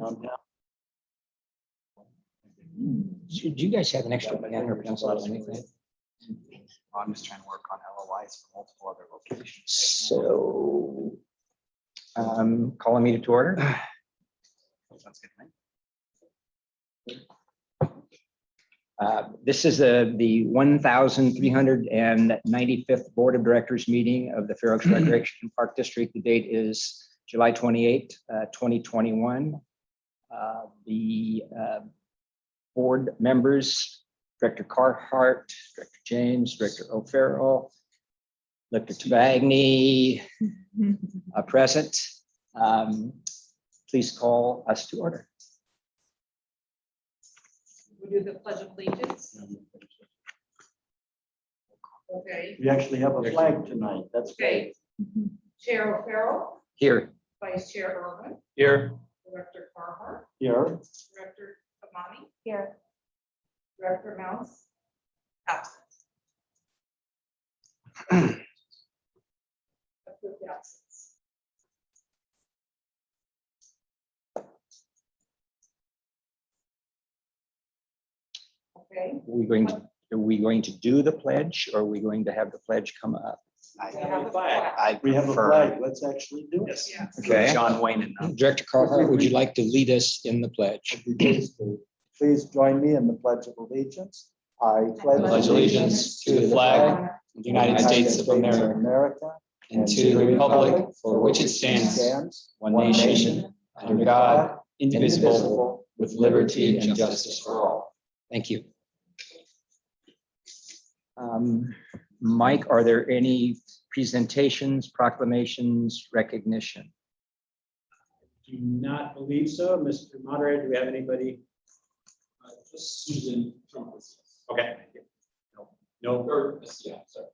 downtown. Do you guys have an extra pen or pencil or anything? I'm just trying to work on LOIs for multiple other locations. So, calling meeting to order. Sounds good to me. This is the 1,395th Board of Directors meeting of the Fair Oaks Recreation Park District. The date is July 28, 2021. The board members, Director Carhart, Director James, Director O'Farrell, Director Tabagny, present. Please call us to order. We do the pledge of allegiance. Okay. We actually have a flag tonight. That's Okay. great. Chair O'Farrell, Here. Vice Chair Irwin, Here. Director Carhart, Here, Director Amani. Here. Director Mouse. Absent. Approved the absence. Okay. Are we going to do the pledge, or are we going to have the pledge come up? We have a flag. I we have a prefer flag. Let's actually do it. Yeah. Okay. John Wayne and Director Carhart, would you like to lead us in the pledge? I'd be pleased to. Please join me in the Pledge of Allegiance. I pledge allegiance to the flag of the United States of America and to the republic for which it stands, one nation, under God, indivisible, with liberty and justice for all. Thank you. Mike, are there any presentations, proclamations, recognition? Do not believe so. Mr. Moderator, do we have anybody? Just Susan Trump. Okay. No, or, yeah, sorry.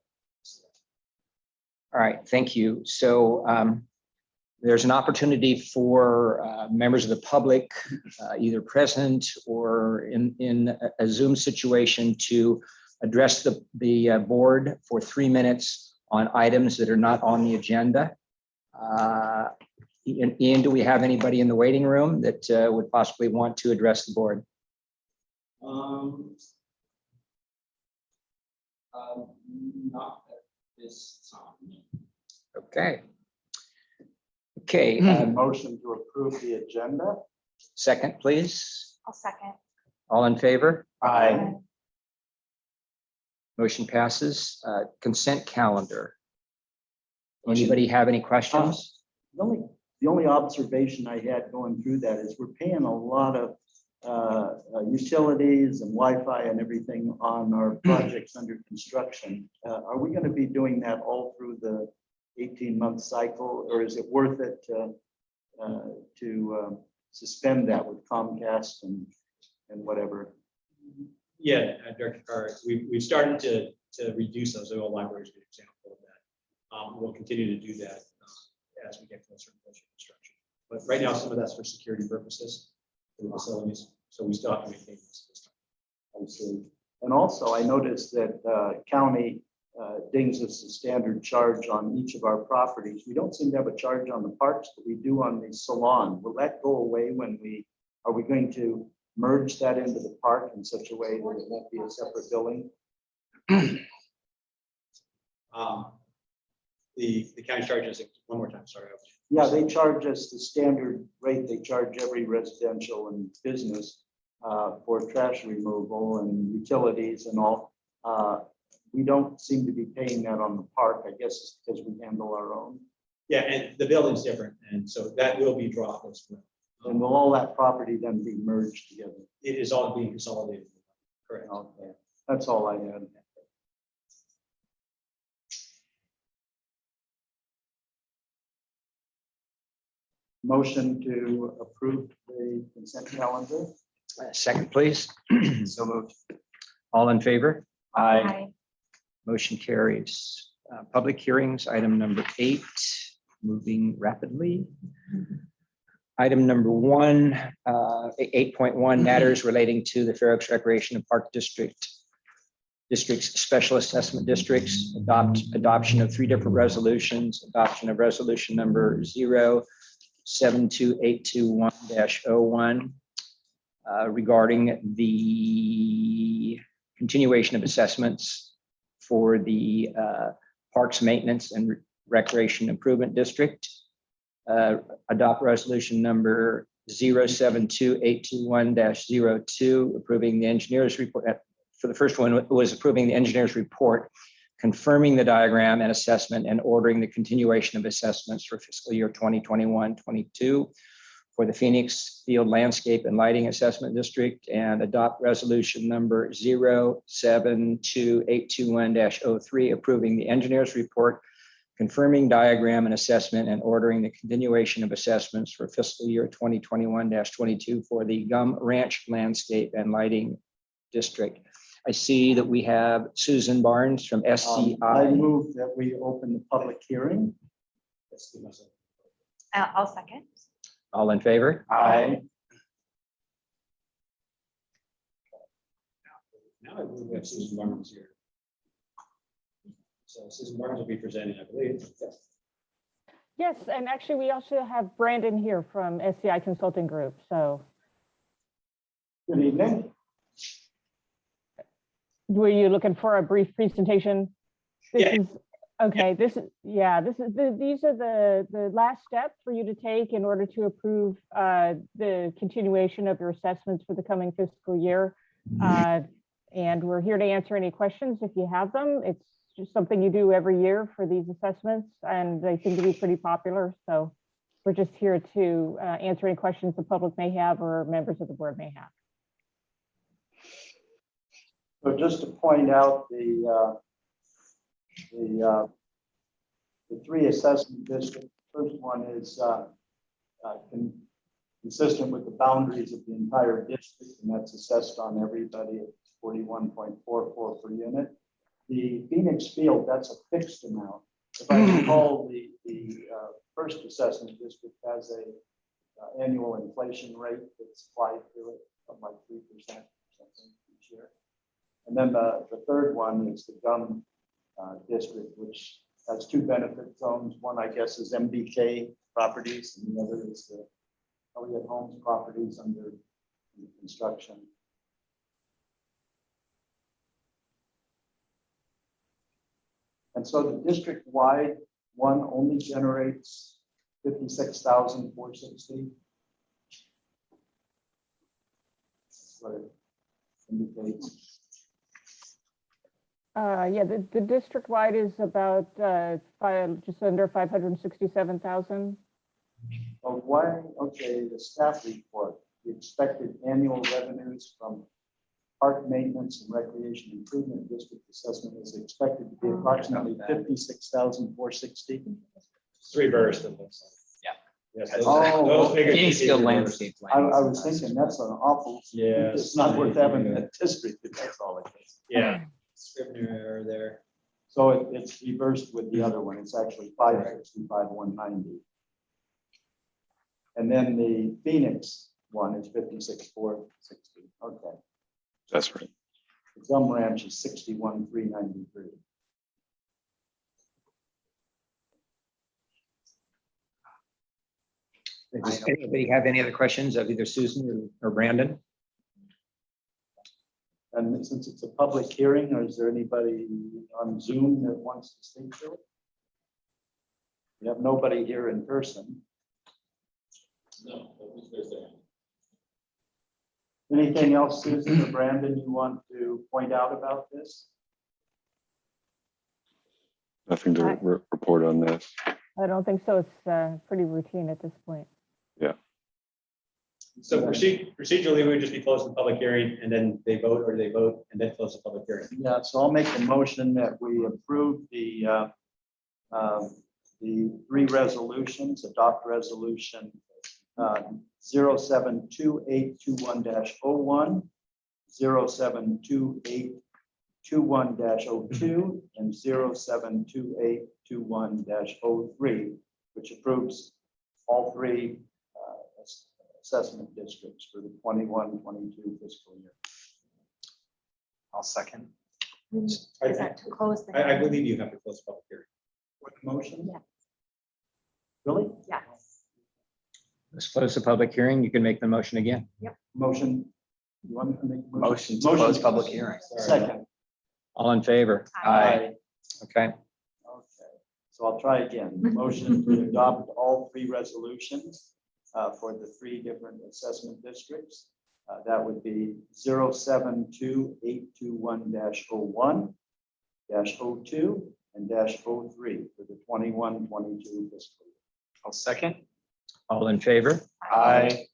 All right, thank you. So there's an opportunity for members of the public, either present or in a Zoom situation, to address the board for 3 minutes on items that are not on the agenda. Ian, do we have anybody in the waiting room that would possibly want to address the board? Not at this time. Okay. Okay, Motion to approve the agenda. second, please. I'll second. All in favor? Aye. Motion passes. Consent calendar. Anybody have any questions? The only observation I had going through that is we're paying a lot of utilities and Wi-Fi and everything on our projects under construction. Are we going to be doing that all through the 18-month cycle, or is it worth it to suspend that with Comcast and whatever? Yeah, Director Carr, we've started to reduce those. The old library is a good example of that. We'll continue to do that as we get closer and closer to construction. But right now, some of that's for security purposes for the facilities, so we still have to maintain this time. Absolutely. And also, I noticed that county dings us a standard charge on each of our properties. We don't seem to have a charge on the parks, but we do on the salon. Will that go away when are we going to merge that into the park in such a way that it won't be a separate billing? The county charges, one more time, sorry. Yeah, they charge us the standard rate they charge every residential and business for trash removal and utilities and all. We don't seem to be paying that on the park. I guess it's because we handle our own. Yeah, and the building's different, and so that will be dropped as well. And will all that property then be merged together? It is all being consolidated. Correct. Okay, that's all I had. Motion to approve the consent calendar. Second, please. So moved. All in favor? Aye. Motion carries. Public hearings, item number 8, moving rapidly. Item number 1, 8.1, matters relating to the Fair Oaks Recreation and Park District's special assessment districts, adoption of 3 different resolutions, adoption of resolution number 72821-01 regarding the continuation of assessments for the Parks Maintenance and Recreation Improvement District. Adopt resolution number 072821-02, approving the engineer's report. For the first one, it was approving the engineer's report, confirming the diagram and assessment, and ordering the continuation of assessments for fiscal year 2021-22 for the Phoenix Field Landscape and Lighting Assessment District, and adopt resolution number 072821-03, approving the engineer's report, confirming diagram and assessment, and ordering the continuation of assessments for fiscal year 2021-22 for the Gum Ranch Landscape and Lighting District. I see that we have Susan Barnes from I SCI. move that we open the public hearing. I'll second. All in favor? Aye. Now I believe we have Susan Barnes here. So Susan Barnes will be presenting, I believe. Yes, and actually, we also have Brandon here from SCI Consulting Group, so Good evening. were you looking for a brief presentation? This Yeah. is okay, these are the last steps for you to take in order to approve the continuation of your assessments for the coming fiscal year. And we're here to answer any questions if you have them. It's just something you do every year for these assessments, and they seem to be pretty popular. So we're just here to answer any questions the public may have or members of the board may have. So just to point out the three assessment districts. First one is consistent with the boundaries of the entire district, and that's assessed on everybody at 41.44 per unit. The Phoenix Field, that's a fixed amount. If I recall, the first assessment district has a annual inflation rate that's applied to it, something like 3% or something each year. And then the third one is the Gum district, which has two benefit zones. One, I guess, is MBK properties, and the other is the Elliott Homes properties under construction. And so the district-wide one only generates 56,460. That's what it indicates. Yeah, the district-wide is about just under 567,000. Oh, why? Okay, the staff report, the expected annual revenues from Park Maintenance and Recreation Improvement District assessment is expected to be approximately 56,460. It's reversed. It looks like. Yes, those- Oh, those figures Phoenix should be Field reversed. Landscape. I was thinking that's an awful, Yeah. it's not worth having that district, if that's all it is. Yeah, Scrivener error there. So it's reversed with the other one. It's actually 565,190. And then the Phoenix one is 56,460. Okay. That's right. The Gum Ranch is 61,393. Does anybody have any other questions of either Susan or Brandon? And since it's a public hearing, or is there anybody on Zoom that wants to speak to it? We have nobody here in person. No. Anything else, Susan or Brandon, you want to point out about this? Nothing to report on this. I don't think so. It's pretty routine at this point. So procedurally, we would just be closing the public hearing and then they vote, or they vote and then close the public hearing. Yeah, so I'll make a motion that we approve the three resolutions, adopt resolution 072821-01, 072821-02, and 072821-03, which approves all three assessment districts for the 21-22 fiscal year. I'll second. Is that to close the? I hearing? believe you have to close the public hearing. What motion? Yes. Really? Yes. Let's close the public hearing. You can make the motion again. Motion. You want to make? a Motion to close public hearing. Second. All in favor? Aye. Okay, Okay, so I'll try again. Motion to adopt all three resolutions for the three different assessment districts. That would be 072821-01, -02, and -03 for the 21-22 fiscal year. I'll second. all in favor? Aye.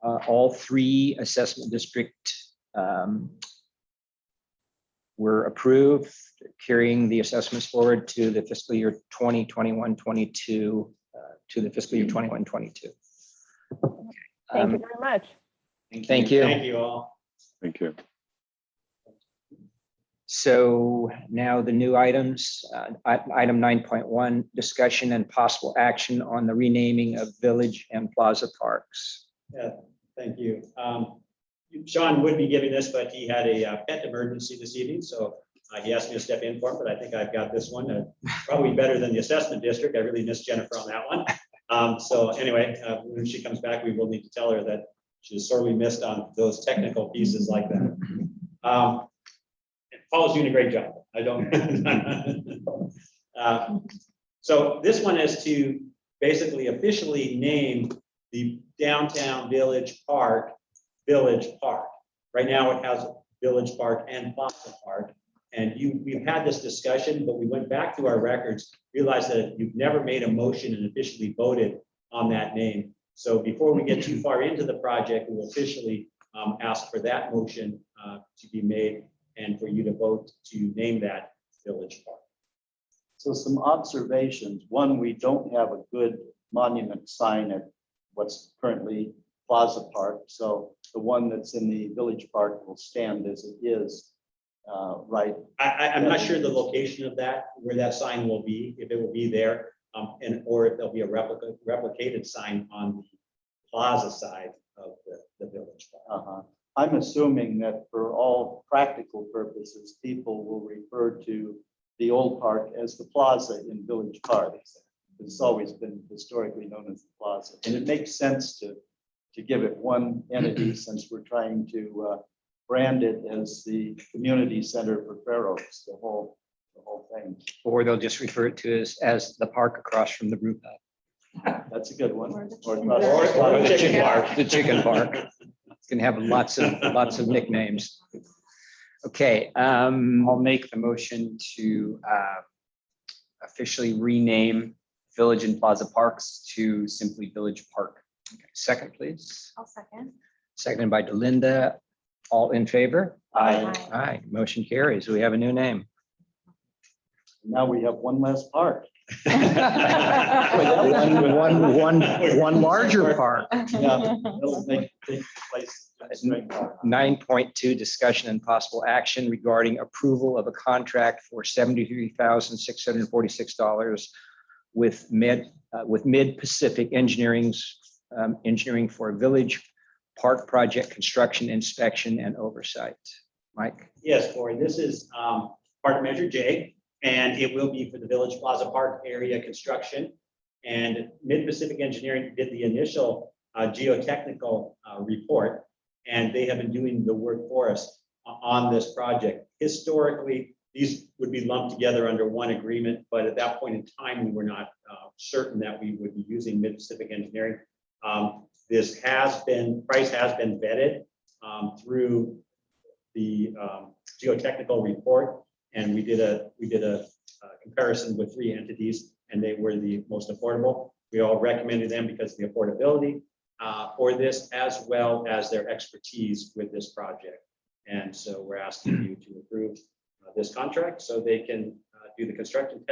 All three assessment district were approved, carrying the assessments forward to the fiscal year 2021-22, to the fiscal year 21-22. Thank you very much. Thank you. Thank you all. Thank you. So now the new items, item 9.1, discussion and possible action on the renaming of Village and Plaza Parks. Yeah, thank you. Sean would be giving this, but he had a pet emergency this evening, so he asked me to step in for him, but I think I've got this one, probably better than the assessment district. I really missed Jennifer on that one. So anyway, when she comes back, we will need to tell her that she's sorely missed on those technical pieces like that. Paul's doing a great job. I don't. So this one is to basically officially name the downtown Village Park, Village Park. Right now it has Village Park and Plaza Park. And we've had this discussion, but we went back to our records, realized that you've never made a motion and officially voted on that name. So before we get too far into the project, we will officially ask for that motion to be made and for you to vote to name that Village Park. So some observations. One, we don't have a good monument sign at what's currently Plaza Park. So the one that's in the Village Park will stand as it is, right? I'm not sure the location of that, where that sign will be, if it will be there, or if there'll be a replicated sign on the plaza side of the Village Park. I'm assuming that for all practical purposes, people will refer to the old park as the plaza in Village Park. It's always been historically known as the plaza. And it makes sense to give it one entity since we're trying to brand it as the community center for Fair Oaks, the whole thing. Or they'll just refer to as the park across from the brew pub. That's a good one. Or the Or Or the chicken park. The chicken park. It's gonna have lots of nicknames. Okay, I'll make the motion to officially rename Village and Plaza Parks to simply Village Park. second, please. I'll second. Seconded by Delinda. All in favor? Aye. Aye, motion carries. We have a new name. Now we have one less park. One larger park. Yeah, it'll take the place of the spring park. 9.2, discussion and possible action regarding approval of a contract for $73,646 with Mid-Pacific Engineering for Village Park project construction, inspection, and oversight. Mike? Yes, Corey, this is part measure J, and it will be for the Village Plaza Park area construction. And Mid-Pacific Engineering did the initial geotechnical report, and they have been doing the work for us on this project. Historically, these would be lumped together under one agreement, but at that point in time, we were not certain that we would be using Mid-Pacific Engineering. Price has been vetted through the geotechnical report, and we did a comparison with 3 entities, and they were the most affordable. We all recommended them because of the affordability for this, as well as their expertise with this project. And so we're asking you to approve this contract so they can do the construction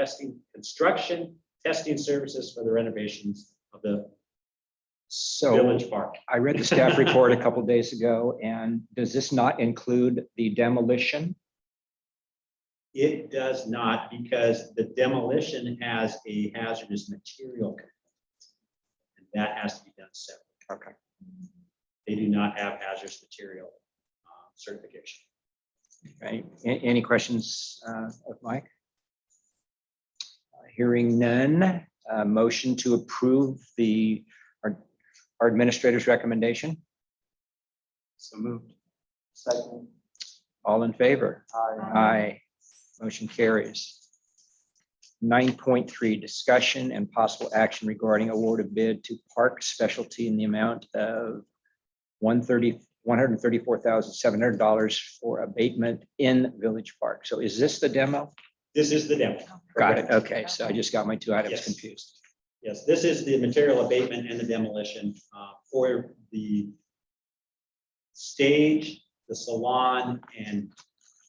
testing services for the renovations of the So Village Park. I read the staff report a couple of days ago, and does this not include the demolition? It does not, because the demolition has a hazardous material component, and that has to be done separately. Okay. They do not have hazardous material certification. Okay. Any questions of Mike? Hearing none, motion to approve our administrator's recommendation. So moved. Second. All in favor? Aye. Aye. Motion carries. 9.3, discussion and possible action regarding award of bid to Park Specialty in the amount of $134,700 for abatement in Village Park. So is this the demo? This is the demo. Got it. Okay, so I just got my two items Yes. confused. Yes, this is the material abatement and the demolition for the stage, the salon, and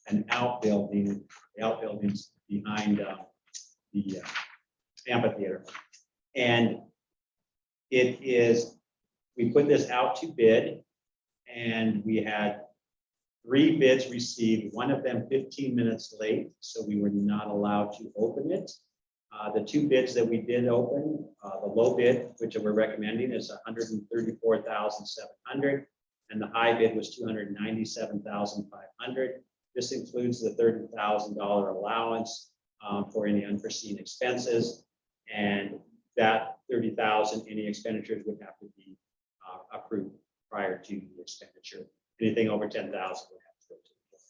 an outbuilding, the outbuildings behind the amphitheater. And it is, we put this out to bid, and we had 3 bids received, one of them 15 minutes late, so we were not allowed to open it. The 2 bids that we did open, the low bid, which we're recommending, is $134,700, and the high bid was $297,500. This includes the $30,000 allowance for any unforeseen expenses, and that $30,000, any expenditures would have to be approved prior to the expenditure. Anything over $10,000 would have to go to the board.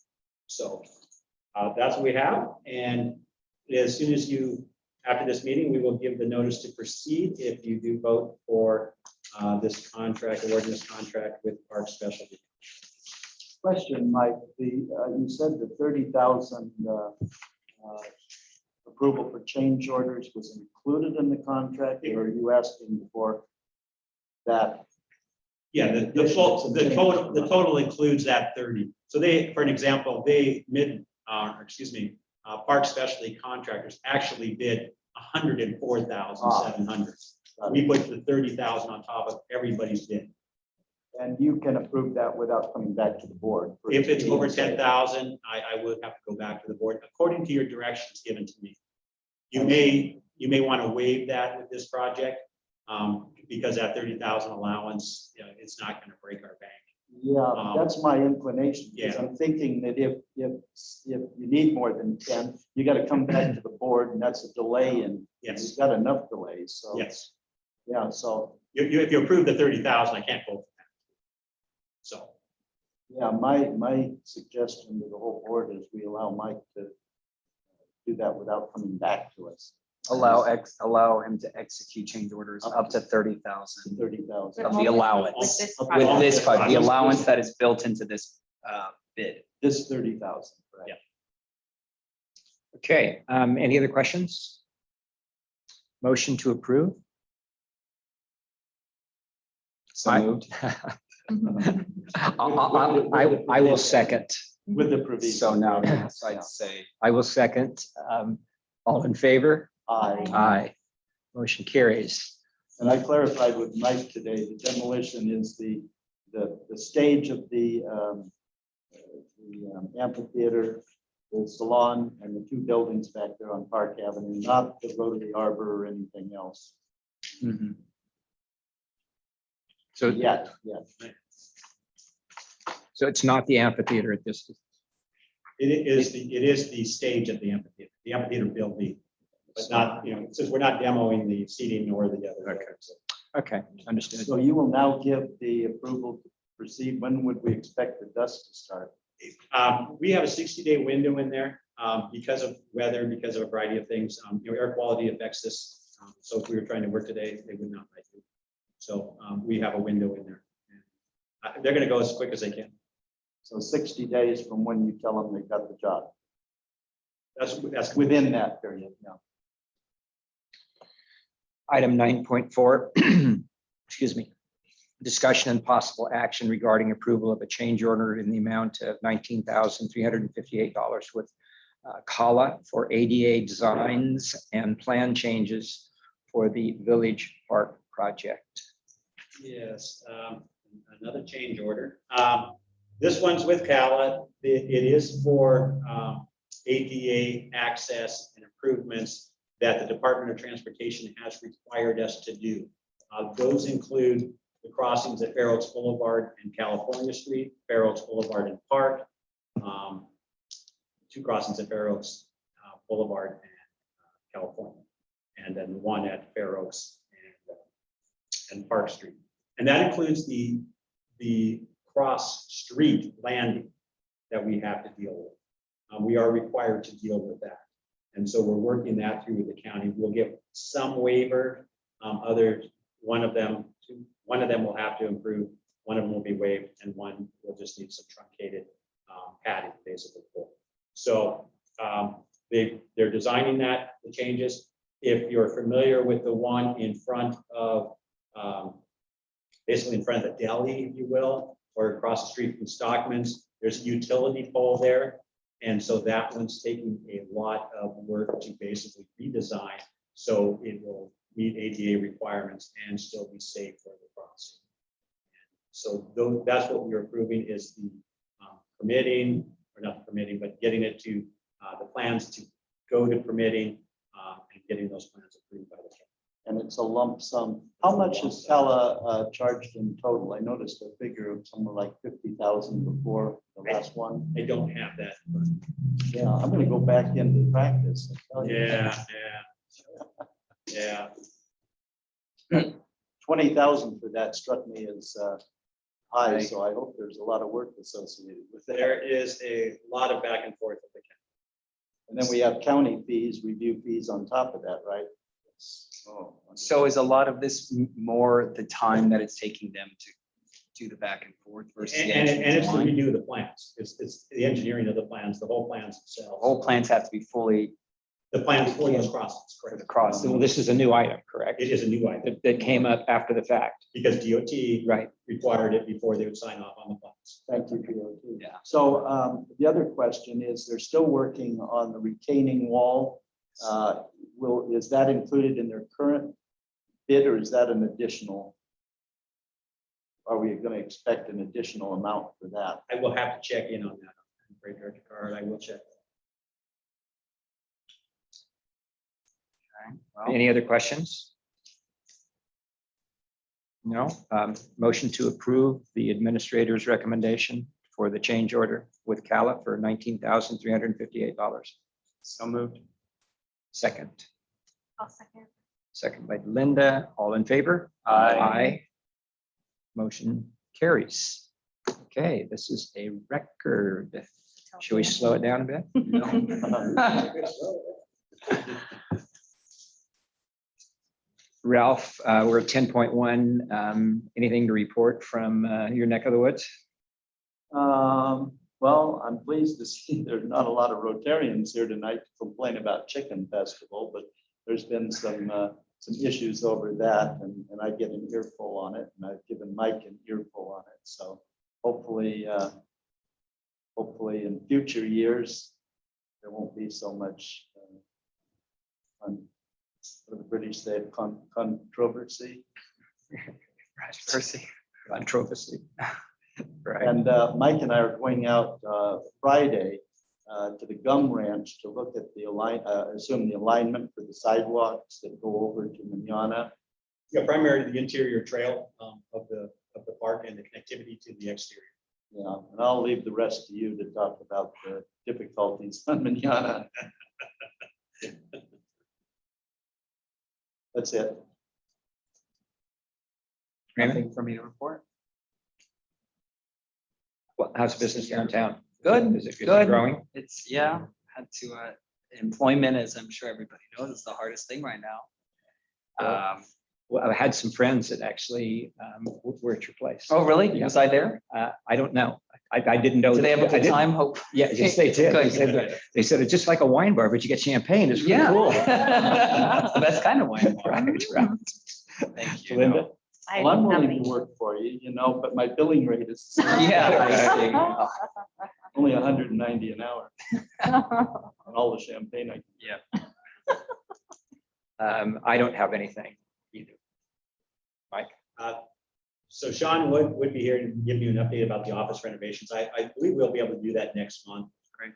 So that's what we have, and as soon as after this meeting, we will give the notice to proceed if you do vote for this contract, awarding this contract with Park Specialty. Question, Mike, you said the 30,000 approval for change orders was included in the contract, or are you asking for that? Yeah, the total includes that 30. So they, for an example, Park Specialty Contractors actually bid $104,700. We put the 30,000 on top of everybody's bid. And you can approve that without coming back to the board? If it's over 10,000, I would have to go back to the board according to your directions given to me. You may want to waive that with this project because that 30,000 allowance, it's not going to break our bank. Yeah, that's my inclination, because Yeah. I'm thinking that if you need more than 10, you got to come back to the board, and that's a delay, and Yes, you've got enough delays, so. yes. Yeah, so, If you approve the 30,000, I can't vote for that. So, yeah, my suggestion to the whole board is we allow Mike to do that without coming back to us. Allow him to execute change orders up to 30,000 30,000. of the allowance. Okay. With this, project. the allowance that is built into this bid. This 30,000, correct? Yeah. Okay, any other questions? Motion to approve? So I- moved. I will second. With the provision. So now, so I'd say, I will second. All in favor? Aye. Aye. Motion carries. And I clarified with Mike today, the demolition is the stage of the amphitheater, the salon, and the 2 buildings back there on Park Avenue, not the Rotary Arbor or anything else. Mhm. So, Yet. so it's not the amphitheater at this. it is the stage of the amphitheater. The amphitheater building, but not, since we're not demoing the seating or the other. Okay, understood. So you will now give the approval to proceed. When would we expect the dust to start? We have a 60-day window in there because of weather, because of a variety of things. Air quality affects this. So if we were trying to work today, they would not like it. So we have a window in there. They're going to go as quick as they can. So 60 days from when you tell them they got the job, That's within that period, yeah. Item 9.4, excuse me. Discussion and possible action regarding approval of a change order in the amount of $19,358 with Kala for ADA designs and plan changes for the Village Park project. Yes, another change order. This one's with CALA. It is for ADA access and improvements that the Department of Transportation has required us to do. Those include the crossings at Fair Oaks Boulevard and California Street, Fair Oaks Boulevard and Park, 2 crossings at Fair Oaks Boulevard and California, and then one at Fair Oaks and Park Street. And that includes the cross street landing that we have to deal with. We are required to deal with that. And so we're working that through with the county. We'll get some waiver. One of them will have to improve, one of them will be waived, and one will just need some truncated padding basically. So they're designing that, the changes. If you're familiar with the one in front of, basically in front of the deli, if you will, or across the street from Stockman's, there's a utility pole there. And so that one's taking a lot of work to basically redesign so it will meet ADA requirements and still be safe for the crossing. So that's what we're approving is the permitting, or not permitting, but getting it to the plans to go to permitting and getting those plans approved by the county. And it's a lump sum. How much is Tella charged in total? I noticed a figure of somewhere like 50,000 before the last one. I don't have that. Yeah, I'm gonna go back into practice. and tell you. Yeah. 20,000 for that struck me as high, so I hope there's a lot of work associated with There that. is a lot of back and forth with the county. And then we have county fees, review fees on top of that, right? Oh, So is a lot of this more the time that it's taking them to do the back and forth versus the And actual it's to design? redo the plans. It's the engineering of the plans, the whole plans themselves. Whole plans have to be fully The plans for those crossings, for the correct? cross. So this is a new item, correct? It is a new item That came up after the fact, because DOT right? required it before they would sign off on the plans. Thank you, POT. Yeah. So the other question is, they're still working on the retaining wall. Is that included in their current bid, or is that an additional? Are we going to expect an additional amount for that? I will have to check in on that. I'm afraid, Director Carr, I will check. Any other questions? No. Motion to approve the administrator's recommendation for the change order with CALA for $19,358. So moved. Second. I'll second. Second by Linda. All in favor? Aye. Motion carries. Okay, this is a record. Should we slow it down a bit? Ralph, we're at 10.1. Anything to report from your neck of the woods? Well, I'm pleased to see there's not a lot of Rotarians here tonight to complain about Chicken Festival, but there's been some issues over that, and I get an earful on it, and I've given Mike an earful on it. So hopefully in future years, there won't be so much what do the British say, controversy. Controversy. Right. And Mike and I are going out Friday to the Gum Ranch to look at the alignment for the sidewalks that go over to Manana. Yeah, primarily the interior trail of the park and the connectivity to the exterior. Yeah, and I'll leave the rest to you to talk about the difficulties on Manana. That's it. Nothing for me to report. Well, how's business downtown? Good, Is it good. growing? It's, yeah, had to, employment, as I'm sure everybody knows, is the hardest thing right now. Well, I had some friends that actually were at your place. Oh, really? Yeah. Was I there? I don't know. I didn't know. Did they have a I good didn't- time? Hope. Yeah, yes, they did. They said that- They said it's just like a wine bar, but you get champagne. It's really Yeah. cool. That's the best kind of wine. Right, right. Thank you. Linda? I Well, I'm don't have willing any. to work for you, but my billing rate is Yeah, I see. only 190 an hour on all the champagne I can. I don't have anything either. Mike? So Sean would be here to give you an update about the office renovations. I believe we'll be able to do that next month. Great.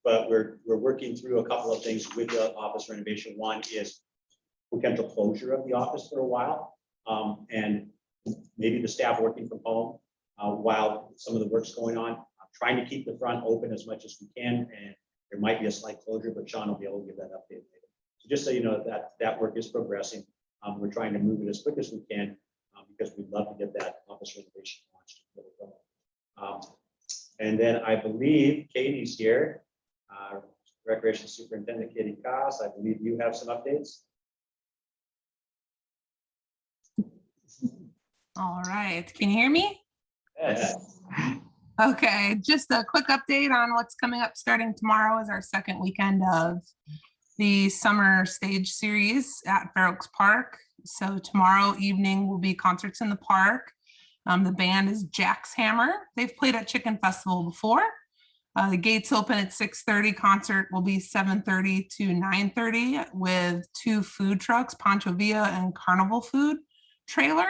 But we're working through a couple of things with the office renovation. One is potential closure of the office for a while. And maybe the staff working from home while some of the work's going on. I'm trying to keep the front open as much as we can, and there might be a slight closure, but Sean will be able to give that update later. So just so you know that work is progressing. We're trying to move it as quick as we can because we'd love to get that office renovation launched. And then I believe Katie's here, Recreation Superintendent Katie Koss. I believe you have some updates. All right, can you hear me? Yes. Okay, just a quick update on what's coming up. Starting tomorrow is our second weekend of the summer stage series at Fair Oaks Park. So tomorrow evening will be concerts in the park. The band is Jack's Hammer. They've played at Chicken Festival before. The gates open at 6:30. Concert will be 7:30 to 9:30 with 2 food trucks, Pancho Villa and Carnival Food Trailer,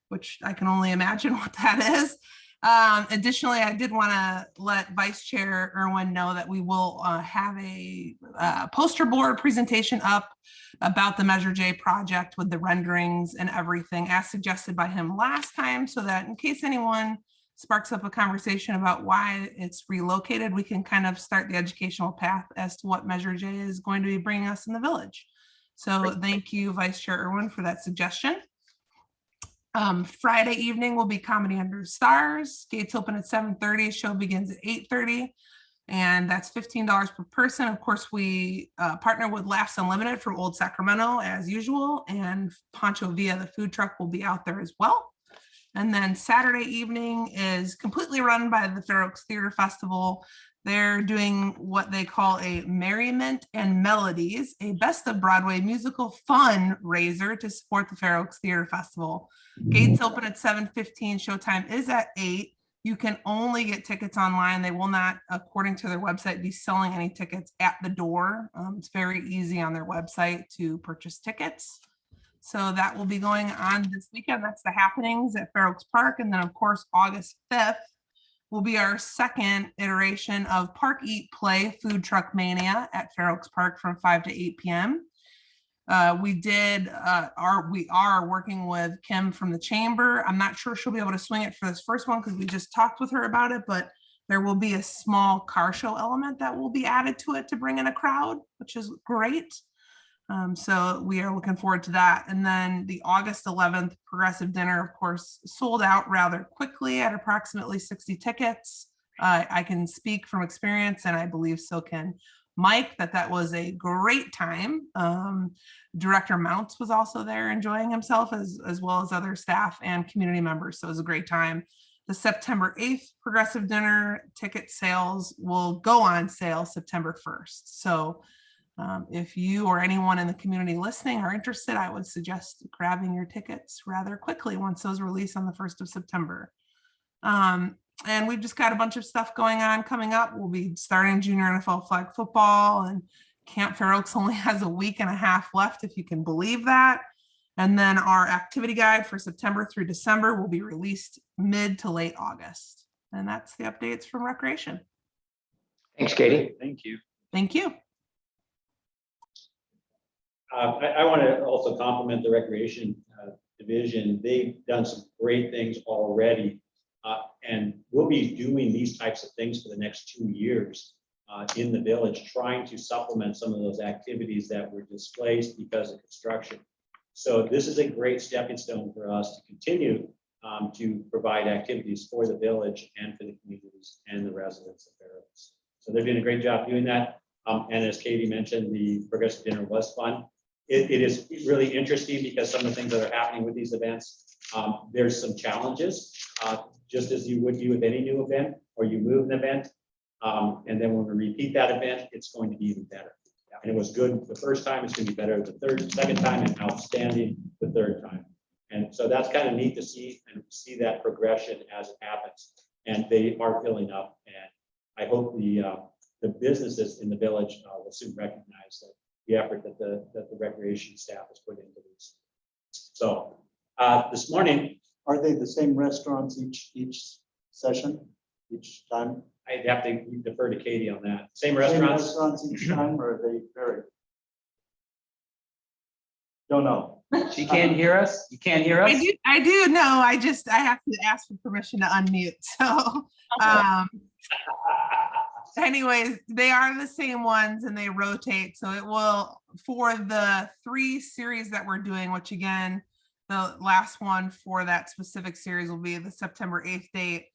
which I can only imagine what that is. Additionally, I did want to let Vice Chair Irwin know that we will have a poster board presentation up about the Measure J project with the renderings and everything as suggested by him last time, so that in case anyone sparks up a conversation about why it's relocated, we can kind of start the educational path as to what Measure J is going to be bringing us in the village. So thank you, Vice Chair Irwin, for that suggestion. Friday evening will be Comedy Under Stars. Gates open at 7:30. Show begins at 8:30. And that's $15 per person. Of course, we partner with Laughs Unlimited from Old Sacramento as usual. And Pancho Villa, the food truck, will be out there as well. And then Saturday evening is completely run by the Fair Oaks Theater Festival. They're doing what they call a Merriment and Melodies, a best of Broadway musical fundraiser to support the Fair Oaks Theater Festival. Gates open at 7:15. Showtime is at 8. You can only get tickets online. They will not, according to their website, be selling any tickets at the door. It's very easy on their website to purchase tickets. So that will be going on this weekend. That's the happenings at Fair Oaks Park. And then, of course, August 5th will be our second iteration of Park Eat Play Food Truck Mania at Fair Oaks Park from 5 to 8 p.m. We are working with Kim from the chamber. I'm not sure she'll be able to swing it for this first one because we just talked with her about it, but there will be a small car show element that will be added to it to bring in a crowd, which is great. So we are looking forward to that. And then the August 11th Progressive Dinner, of course, sold out rather quickly at approximately 60 tickets. I can speak from experience, and I believe so can Mike, that was a great time. Director Mounts was also there enjoying himself as well as other staff and community members. So it was a great time. The September 8th Progressive Dinner ticket sales will go on sale September 1st. So if you or anyone in the community listening are interested, I would suggest grabbing your tickets rather quickly once those release on the 1st of September. And we've just got a bunch of stuff going on coming up. We'll be starting junior NFL flag football, and Camp Fair Oaks only has a week and a half left, if you can believe that. And then our activity guide for September through December will be released mid to late August. And that's the updates from Recreation. Thanks, Katie. Thank you. Thank you. I want to also compliment the Recreation Division. They've done some great things already. And we'll be doing these types of things for the next 2 years in the village, trying to supplement some of those activities that were displaced because of construction. So this is a great stepping stone for us to continue to provide activities for the village and for the communities and the residents of Fair Oaks. So they're doing a great job doing that. And as Katie mentioned, the Progressive Dinner was fun. It is really interesting because some of the things that are happening with these events, there's some challenges, just as you would do with any new event, or you move an event. And then when we repeat that event, it's going to be even better. And it was good the first time, it's going to be better the second time, and outstanding the third time. And so that's kind of neat to see and see that progression as it happens. And they are filling up. And I hope the businesses in the village will soon recognize that the effort that the recreation staff has put into this. So this morning, are they the same restaurants each session, each time? I'd have to defer to Katie on that. Same Same restaurants? restaurants each time, or are they very? Don't know. She can't hear us? You can't hear us? I do know. I have to ask for permission to unmute. So anyways, they are the same ones and they rotate. So it will, for the 3 series that we're doing, which again, the last one for that specific series will be the September 8th date.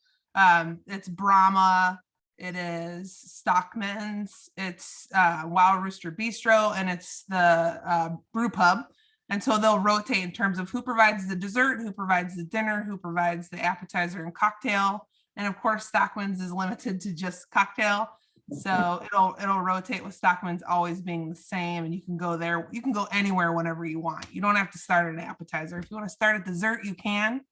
It's Brahma, it is Stockman's, it's Wild Rooster Bistro, and it's the Brew Pub. And so they'll rotate in terms of who provides the dessert, who provides the dinner, who provides the appetizer and cocktail. And of course, Stockman's is limited to just cocktail. So it'll rotate with Stockman's always being the same. And you can go there, you can go anywhere whenever you want. You don't have to start at an appetizer. If you want to start at dessert, you can,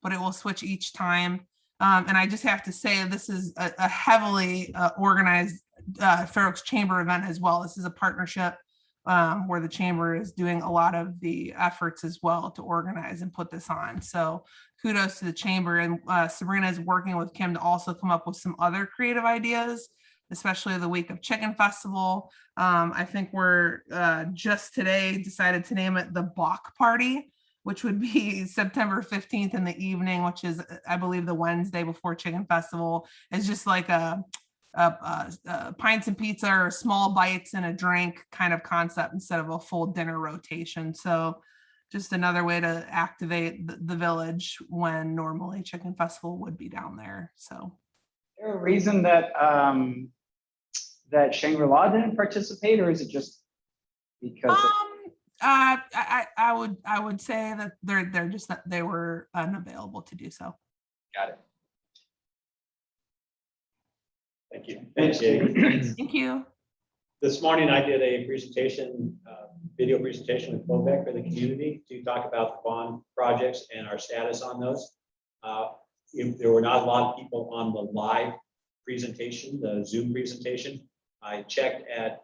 but it will switch each time. And I just have to say, this is a heavily organized Fair Oaks Chamber event as well. This is a partnership where the chamber is doing a lot of the efforts as well to organize and put this on. So kudos to the chamber, and Sabrina is working with Kim to also come up with some other creative ideas, especially the week of Chicken Festival. I think we're just today decided to name it the Bach Party, which would be September 15th in the evening, which is, I believe, the Wednesday before Chicken Festival. It's just like a pints and pizza or small bites and a drink kind of concept instead of a full dinner rotation. So just another way to activate the village when normally Chicken Festival would be down there. So Is there a reason that that Shangri-La didn't participate, or is it just because? I would say that they're just that they were unavailable to do so. Got it. Thank you. Thanks, Dave. Thank you. This morning I did a presentation, video presentation with Quebec for the community to talk about the bond projects and our status on those. If there were not a lot of people on the live presentation, the Zoom presentation, I checked at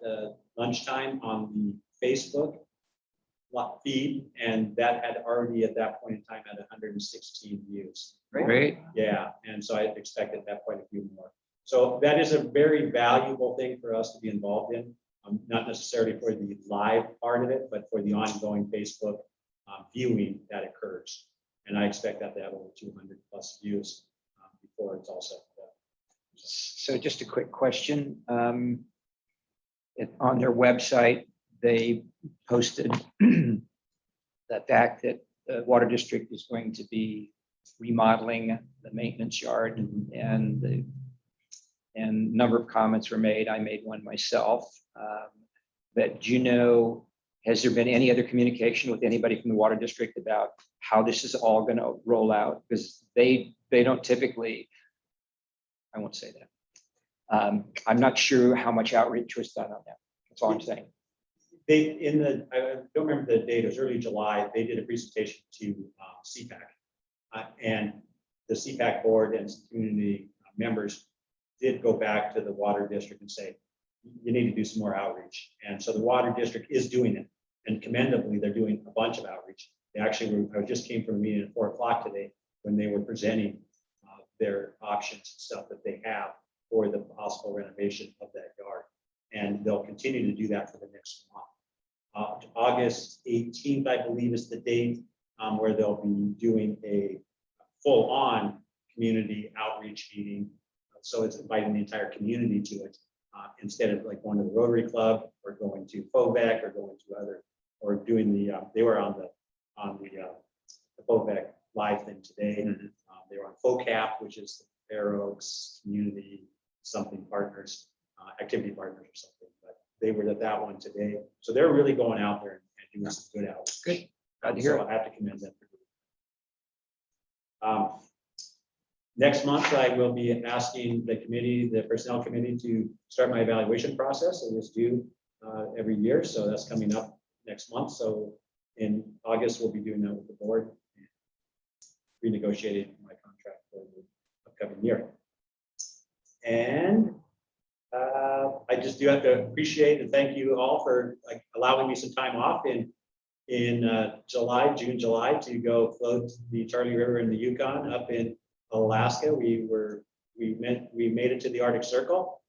lunchtime on the Facebook feed, and that had already at that point in time had 116 views. Great. Yeah, and so I expected at that point a few more. So that is a very valuable thing for us to be involved in, not necessarily for the live part of it, but for the ongoing Facebook viewing that occurs. And I expect that to have over 200 plus views before it's all said and done. So just a quick question. On their website, they posted the fact that the water district is going to be remodeling the maintenance yard, and the number of comments were made. I made one myself. But do you know, has there been any other communication with anybody from the water district about how this is all going to roll out? Because they don't typically, I won't say that. I'm not sure how much outreach was done on that. That's all I'm saying. They, I don't remember the date, it was early July, they did a presentation to CPAC. And the CPAC board and some community members did go back to the water district and say, you need to do some more outreach. And so the water district is doing it. And commendably, they're doing a bunch of outreach. They actually I just came from a meeting at 4 o'clock today when they were presenting their options and stuff that they have for the possible renovation of that yard. And they'll continue to do that for the next month. August 18th, I believe, is the date where they'll be doing a full-on community outreach meeting. So it's inviting the entire community to it instead of like going to the Rotary Club or going to FOVEC or going to other, or doing the, they were on the FOVEC live thing today. They were on FOCAP, which is the Fair Oaks Community something partners, activity partners or something, but they were at that one today. So they're really going out there and doing some good outreach. Good. Glad to hear So it. I have to commend them for doing that. Next month, I will be asking the committee, the personnel committee, to start my evaluation process. It is due every year, so that's coming up next month. So in August, we'll be doing that with the board, renegotiating my contract for the upcoming year. And I just do have to appreciate and thank you all for allowing me some time off in June, July, to go float the Charlie River in the Yukon up in Alaska. We made it to the Arctic Circle,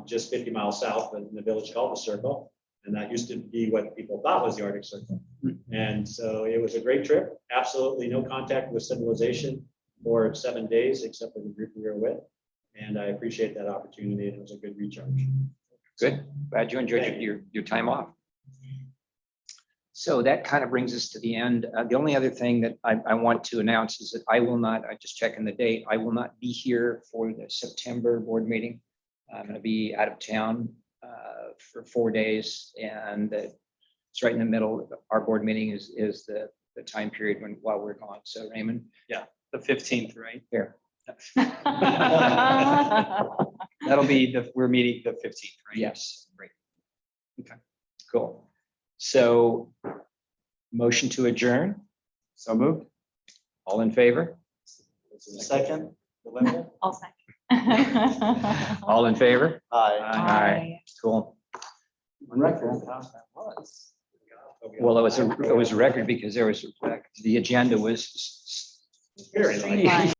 just 50 miles south in the village called the Circle. And that used to be what people thought was the Arctic Circle. And so it was a great trip. Absolutely no contact with civilization for 7 days, except for the group we were with. And I appreciate that opportunity. And it was a good recharge. Good. Glad you enjoyed Thank your time off. So that kind of brings us to the end. The only other thing that I want to announce is that I will not, I just checking the date, I will not be here for the September board meeting. I'm going to be out of town for 4 days, and it's right in the middle. Our board meeting is the time period while we're gone. So Raymond, The 15th, right? here. That'll be we're meeting the 15th, right? Yes. Great. Cool. So motion to adjourn, So moved. all in favor? Second, Belinda? I'll second. All in favor? Aye. Aye. Cool. Record, huh? Well, it was a record because there was, the agenda was Very light. Streamlined.